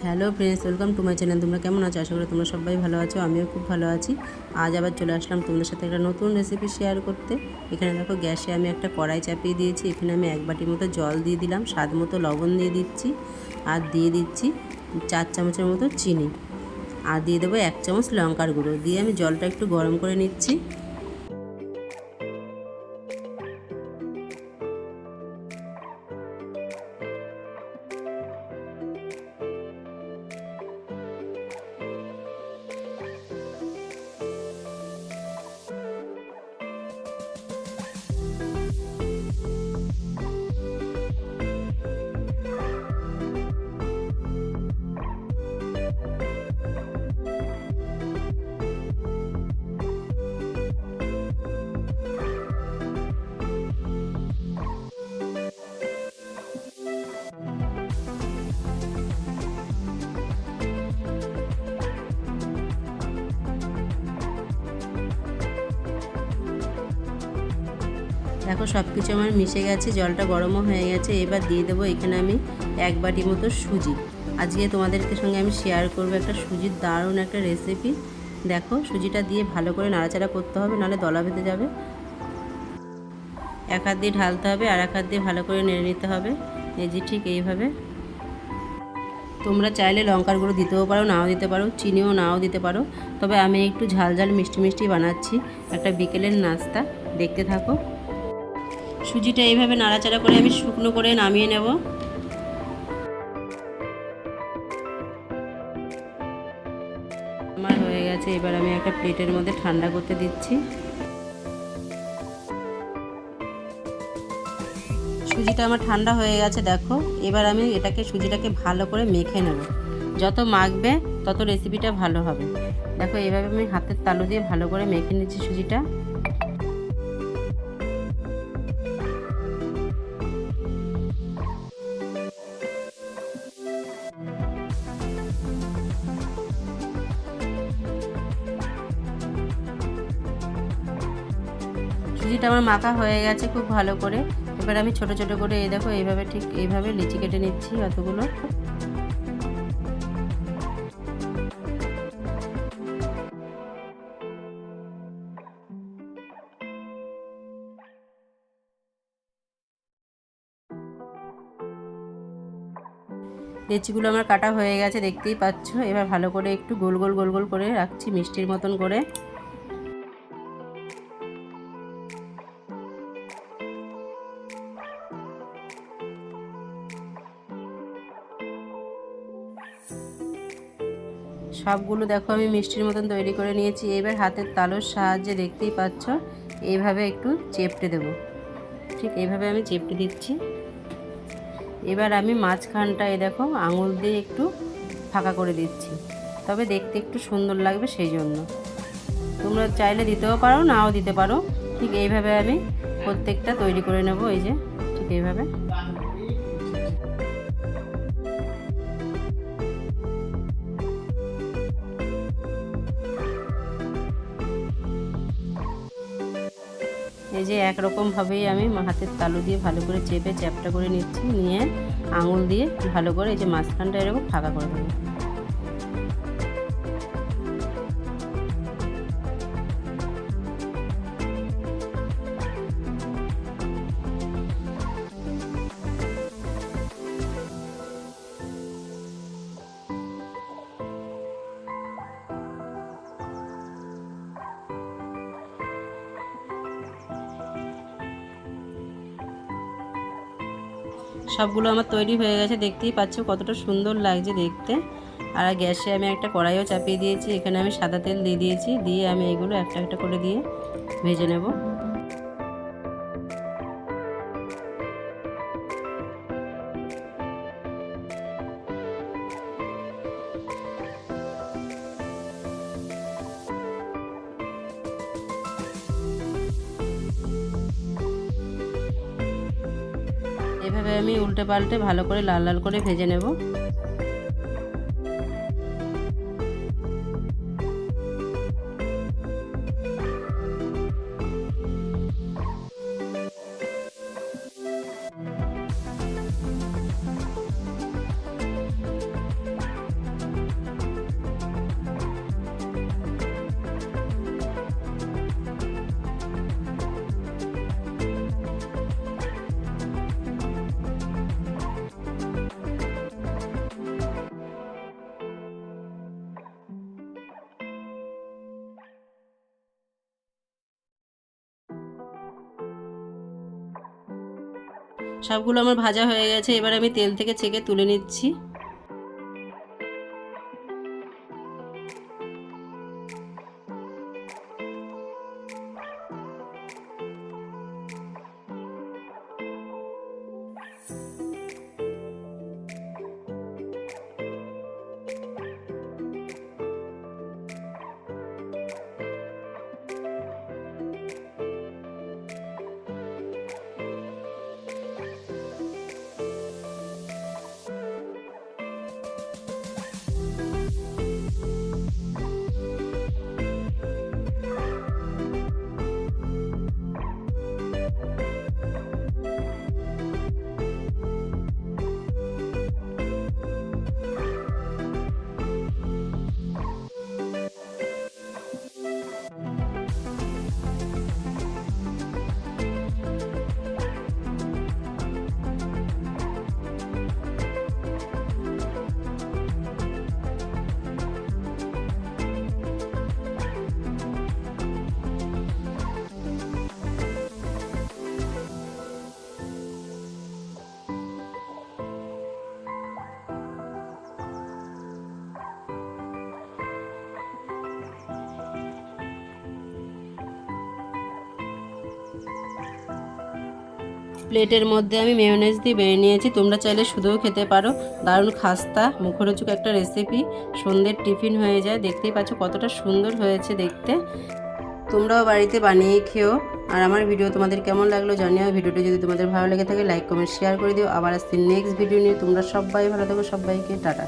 Hello friends, welcome to my channel. তোমরা কেমন আছো? আশা করি তোমরা সবাই ভালো আছো। আমিও খুব ভালো আছি। আজ আবার চলে আসলাম তোমাদের সাথে একটা নতুন রেসিপি শেয়ার করতে। এখানে দেখো, গ্যাসে আমি একটা কড়াই চাপিয়ে দিয়েছি। এখানে আমি 1 বাটির মতো জল দিয়ে দিলাম, স্বাদ মতো লবণ দিয়ে দিচ্ছি, আর দিয়ে দিচ্ছি 4 চামচের মতো চিনি, আর দিয়ে দেবো 1 চামচ লঙ্কার গুঁড়ো। দিয়ে আমি জলটা একটু গরম করে নিচ্ছি। দেখো, সব কিছু আমার মিশে গেছে, জলটা গরমও হয়ে গেছে। এবার দিয়ে দেবো এখানে আমি 1 বাটি মতো সুজি। আজকে তোমাদেরকে সঙ্গে আমি শেয়ার করবো একটা সুজির দারুণ একটা রেসিপি। দেখো, সুজিটা দিয়ে ভালো করে নাড়াচাড়া করতে হবে, নাহলে দলা বেঁধে যাবে। এক হাত দিয়ে ঢালতে হবে আর এক হাত দিয়ে ভালো করে নেড়ে নিতে হবে। এই যে ঠিক এইভাবে। তোমরা চাইলে লঙ্কার গুঁড়ো দিতেও পারো, নাও দিতে পারো, চিনিও নাও দিতে পারো। তবে আমি একটু ঝাল ঝাল মিষ্টি মিষ্টি বানাচ্ছি, একটা বিকেলের নাস্তা। দেখতে থাকো। সুজিটা এইভাবে নাড়াচাড়া করে আমি শুকনো করে নামিয়ে নেব। আমার হয়ে গেছে। এবার আমি একটা প্লেটের মধ্যে ঠান্ডা করতে দিচ্ছি। সুজিটা আমার ঠান্ডা হয়ে গেছে। দেখো, এবার আমি সুজিটাকে ভালো করে মেখে নেব। যত মাখবে তত রেসিপিটা ভালো হবে। দেখো, এইভাবে আমি হাতের তালু দিয়ে ভালো করে মেখে নিচ্ছি সুজিটা। সুজিটা আমার মাখা হয়ে গেছে খুব ভালো করে। এবার আমি ছোট ছোট করে এই দেখো এইভাবে, ঠিক এইভাবে লিচি কেটে নিচ্ছি অতগুলো। লিচিগুলো আমার কাটা হয়ে গেছে, দেখতেই পাচ্ছ। এবার ভালো করে একটু গোল গোল গোল গোল করে রাখছি, মিষ্টির মতন করে। সবগুলো দেখো আমি মিষ্টির মতন তৈরি করে নিয়েছি। এবার হাতের তালুর সাহায্যে, দেখতেই পাচ্ছ, এইভাবে একটু চেপটে দেব। ঠিক এইভাবে আমি চেপটে দিচ্ছি। এবার আমি মাঝখানটা দেখো আঙুল দিয়ে একটু ফাঁকা করে দিচ্ছি, তবে দেখতে একটু সুন্দর লাগবে সেই জন্য। তোমরা চাইলে দিতেও পারো, নাও দিতে পারো। ঠিক এইভাবে আমি প্রত্যেকটা তৈরি করে নেব। এই যে ঠিক এইভাবে। এই যে একরকমভাবেই আমি হাতের তালু দিয়ে ভালো করে চেপে চ্যাপটা করে নিচ্ছি, নিয়ে আঙুল দিয়ে ভালো করে এই যে মাঝখানটা এরকম ফাঁকা করে দেবো। সবগুলো আমার তৈরি হয়ে গেছে, দেখতেই পাচ্ছ কতটা সুন্দর লাগছে দেখতে। আর গ্যাসে আমি একটা কড়াইও চাপিয়ে দিয়েছি। এখানে আমি সাদা তেল দিয়ে দিয়েছি, দিয়ে আমি এগুলো একটা একটা করে দিয়ে ভেজে নেব। এভাবে আমি উল্টে পাল্টে ভালো করে লাল লাল করে ভেজে নেব। সবগুলো আমার ভাজা হয়ে গেছে, এবার আমি তেল থেকে ছেঁকে তুলে নিচ্ছি। প্লেটের মধ্যে আমি মেয়োনেজ দিয়ে বেড়ে নিয়েছি, তোমরা চাইলে শুধুও খেতে পারো। দারুণ খাস্তা মুখরোচক একটা রেসিপি, সন্ধ্যের টিফিন হয়ে যায়। দেখতেই পাচ্ছ কতটা সুন্দর হয়েছে দেখতে। তোমরাও বাড়িতে বানিয়ে খেও। আর আমার ভিডিও তোমাদের কেমন লাগলো জানিও। ভিডিওটি যদি তোমাদের ভালো লেগে থাকে লাইক কমেন্ট শেয়ার করে দিও। আবার আসছি নেক্সট ভিডিও নিয়ে। তোমরা সবাই ভালো থাকো, সবাইকে টাটা।